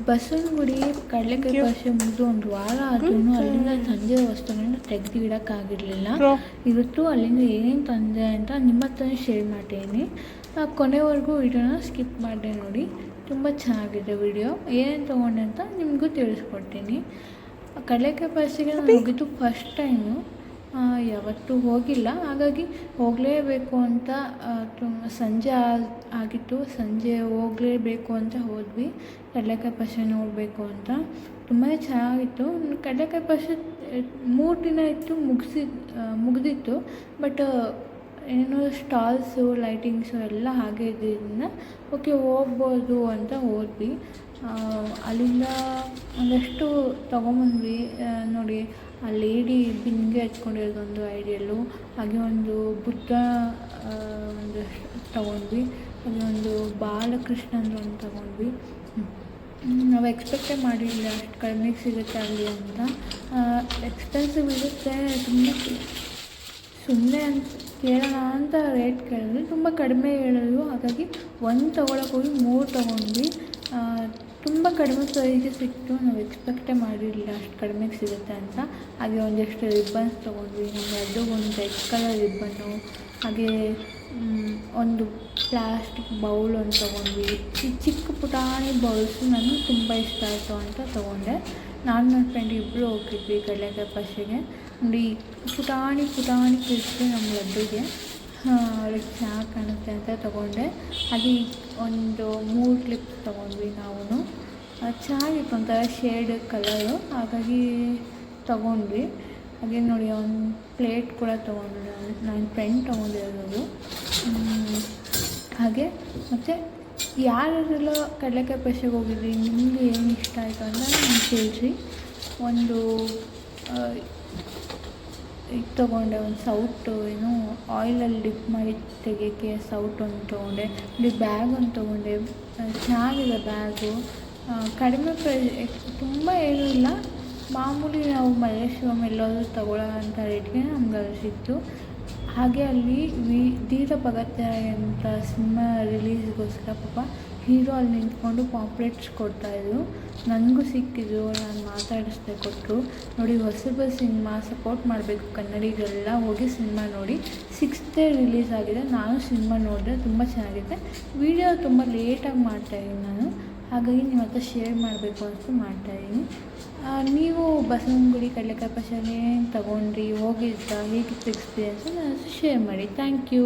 ಬಸವನಗುಡಿ ಕಡಲೆಕಾಯಿ ಪರಿಷೆ ಮುಗಿದು ಒಂದು ವಾರ ಆದ್ರೂ ಅಲ್ಲಿಂದ ತಂದಿರೋ ವಸ್ತುಗಳನ್ನ ತೆಗೆದು ಇಡೋಕ್ಕಾಗಿರಲಿಲ್ಲ. ಇವತ್ತು ಅಲ್ಲಿಂದ ಏನೇನು ತಂದೆ ಅಂತ ನಿಮ್ಮ ಹತ್ರನೇ ಶೇರ್ ಮಾಡ್ತೀನಿ. ಕೊನೆವರೆಗೂ ವಿಡಿಯೋನ ಸ್ಕಿಪ್ ಮಾಡಿದೆ ನೋಡಿ, ತುಂಬ ಚೆನ್ನಾಗಿದೆ ವಿಡಿಯೋ. ಏನೇನು ತೊಗೊಂಡೆ ಅಂತ ನಿಮಗೂ ತಿಳಿಸ್ಕೊಡ್ತೀನಿ. ಕಡಲೆಕಾಯಿ ಪರಿಷೆಗೆ ನಾನು ಹೋಗಿದ್ದು ಫಸ್ಟ್ ಟೈಮು, ಯಾವತ್ತೂ ಹೋಗಿಲ್ಲ. ಹಾಗಾಗಿ ಹೋಗಲೇಬೇಕು ಅಂತ ಸಂಜೆ ಆಗಿತ್ತು. ಸಂಜೆ ಹೋಗಲೇಬೇಕು ಅಂತ ಹೋದ್ವಿ ಕಡಲೆಕಾಯಿ ಪರಿಷೆ ನೋಡಬೇಕು ಅಂತ. ತುಂಬಾ ಚೆನ್ನಾಗಿತ್ತು. ಕಡಲೆಕಾಯಿ ಪರಿಷೆ 3 ದಿನ ಇತ್ತು, ಮುಗಿದಿತ್ತು. ಬಟ್ ಏನು ಸ್ಟಾಲ್ಸು ಲೈಟಿಂಗ್ಸು ಎಲ್ಲ ಹಾಗೆ ಇದ್ದಿದ್ದರಿಂದ ಓಕೆ ಹೋಗ್ಬೋದು ಅಂತ ಹೋದ್ವಿ. ಅಲ್ಲಿಂದ ಒಂದಷ್ಟು ತೊಗೊಂಬಂದ್ವಿ. ನೋಡಿ, ಆ ಲೇಡಿ ಬಿಂದಿಗೆ ಹಚ್ಕೊಂಡಿರೋದೊಂದು ಐಡಿಯಲ್ಲು, ಹಾಗೆ ಒಂದು ಬುದ್ಧ ಒಂದು ತೊಗೊಂಡ್ವಿ. ಹಾಗೆ ಒಂದು ಬಾಲಕೃಷ್ಣಂದು ಒಂದು ತೊಗೊಂಡ್ವಿ. ನಾವು ಎಕ್ಸ್ಪೆಕ್ಟೇ ಮಾಡಿರಲಿಲ್ಲ ಅಷ್ಟು ಕಡಿಮೆಗೆ ಸಿಗುತ್ತೆ ಅಲ್ಲಿ ಅಂತ. ಎಕ್ಸ್ಪೆನ್ಸಿವ್ ಇರುತ್ತೆ, ಸುಮ್ಮನೆ ಅಂತ ಕೇಳೋಣ ಅಂತ ರೇಟ್ ಕೇಳಿದ್ವಿ, ತುಂಬ ಕಡಿಮೆ ಹೇಳಿದ್ರು. ಹಾಗಾಗಿ ಒಂದು ತೊಗೊಳಕ್ಕೆ ಹೋಗಿ 3 ತೊಗೊಂಡ್ವಿ. ತುಂಬ ಕಡಿಮೆ ಪ್ರೈಸ್ಗೆ ಸಿಕ್ತು. ನಾವು ಎಕ್ಸ್ಪೆಕ್ಟೇ ಮಾಡಿರಲಿಲ್ಲ ಅಷ್ಟು ಕಡಿಮೆಗೆ ಸಿಗುತ್ತೆ ಅಂತ. ಹಾಗೆ ಒಂದಷ್ಟು ರಿಬ್ಬನ್ಸ್ ತೊಗೊಂಡ್ವಿ. ನಮಗೆ ಅದು ಒಂದು ರೆಡ್ ಕಲರ್ ರಿಬ್ಬನ್ನು, ಹಾಗೆ ಒಂದು ಪ್ಲಾಸ್ಟಿಕ್ ಬೌಲ್ ಒಂದು ತೊಗೊಂಡ್ವಿ. ಈ ಚಿಕ್ಕ ಪುಟಾಣಿ ಬೌಲ್ಸು ನನಗೆ ತುಂಬ ಇಷ್ಟ ಆಯಿತು ಅಂತ ತೊಗೊಂಡೆ. ನಾನು ನನ್ನ ಫ್ರೆಂಡ್ ಇಬ್ಬರು ಹೋಗಿದ್ವಿ ಕಡಲೆಕಾಯಿ ಪರಿಷೆಗೆ. ನೋಡಿ, ಪುಟಾಣಿ ಕಿಡ್ಸ್ಗೆ ನಮ್ಮ ಲಡ್ಡುಗೆ ಅವ್ರಿಗೆ ಚೆನ್ನಾಗಿ ಕಾಣುತ್ತೆ ಅಂತ ತೊಗೊಂಡೆ. ಹಾಗೆ ಒಂದು 3 ಕ್ಲಿಪ್ಸ್ ತೊಗೊಂಡ್ವಿ ನಾವು. ಚೆನ್ನಾಗಿತ್ತು, ಒಂಥರ ಶೇಡ್ ಕಲರು, ಹಾಗಾಗಿ ತೊಗೊಂಡ್ವಿ. ಹಾಗೆ ನೋಡಿ, ಒಂದು ಪ್ಲೇಟ್ ಕೂಡ ತೊಗೊಂಡ್ವಿ. ನನ್ನ ಫ್ರೆಂಡ್ ತೊಗೊಂಡಿರೋದು. ಹಾಗೆ ಮತ್ತು ಯಾರೆಲ್ಲ ಕಡಲೆಕಾಯಿ ಪರಿಷೆಗೆ ಹೋಗಿದ್ವಿ, ನಿಮಗೆ ಏನು ಇಷ್ಟ ಆಯಿತು ಅಂತ ನನಗೆ ತಿಳಿಸಿ. ಒಂದು ಇದು ತೊಗೊಂಡೆ, ಒಂದು ಸೌಟು, ಏನು ಆಯಿಲಲ್ಲಿ ಡಿಪ್ ಮಾಡಿ ತೆಗಿಯೋಕ್ಕೆ ಸೌಟ್ ಒಂದು ತೊಗೊಂಡೆ. ಇಲ್ಲಿ ಬ್ಯಾಗ್ ಒಂದು ತೊಗೊಂಡೆ. ಚೆನ್ನಾಗಿದೆ ಬ್ಯಾಗು. ಕಡಿಮೆ ಪ್ರೈಸ್, ತುಂಬ ಏನೂ ಇಲ್ಲ, ಮಾಮೂಲಿ ನಾವು ಮಲ್ಲೇಶ್ವರಂ ಎಲ್ಲಾದರೂ ತಗೊಳ್ಳೋ ಅಂಥ ರೇಟ್ಗೆ ನಮ್ಗೆ ಅಲ್ಲಿ ಸಿಕ್ತು. ಹಾಗೆ ಅಲ್ಲಿ ಧೀರ ಭಗತ್ ರಾಯ್ ಅಂತ ಸಿನಿಮಾ ರಿಲೀಸ್ಗೋಸ್ಕರ ಪಾಪ ಹೀರೋ ಅಲ್ಲಿ ನಿಂತ್ಕೊಂಡು ಪಾಂಪ್ಲೆಟ್ಸ್ ಕೊಡ್ತಾಯಿದ್ರು. ನನಗೂ ಸಿಕ್ಕಿದ್ರು, ನಾನು ಮಾತಾಡಿಸ್ದೆ, ಕೊಟ್ಟರು. ನೋಡಿ, ಹೊಸಬ ಸಿನಿಮಾ ಸಪೋರ್ಟ್ ಮಾಡಬೇಕು ಕನ್ನಡಿಗರೆಲ್ಲ, ಹೋಗಿ ಸಿನಿಮಾ ನೋಡಿ. 6th ರಿಲೀಸ್ ಆಗಿದೆ. ನಾನು ಸಿನಿಮಾ ನೋಡಿದೆ, ತುಂಬ ಚೆನ್ನಾಗಿದೆ. ವಿಡಿಯೋ ತುಂಬ ಲೇಟಾಗಿ ಮಾಡ್ತಾಯಿದ್ದೀನಿ ನಾನು, ಹಾಗಾಗಿ ನಿಮ್ಮ ಹತ್ರ ಶೇರ್ ಮಾಡಬೇಕು ಅಂತ ಮಾಡ್ತಾಯಿದ್ದೀನಿ. ನೀವು ಬಸವನಗುಡಿ ಕಡಲೆಕಾಯಿ ಪರಿಷೆಗೆ ಏನು ತೊಗೊಂಡ್ರಿ, ಹೋಗಿದ್ರಾ, ಹೇಗಿತ್ತು ಎಕ್ಸ್ಪೀರಿಯೆನ್ಸು ನನ್ನ ಹತ್ರ ಶೇರ್ ಮಾಡಿ. Thank you.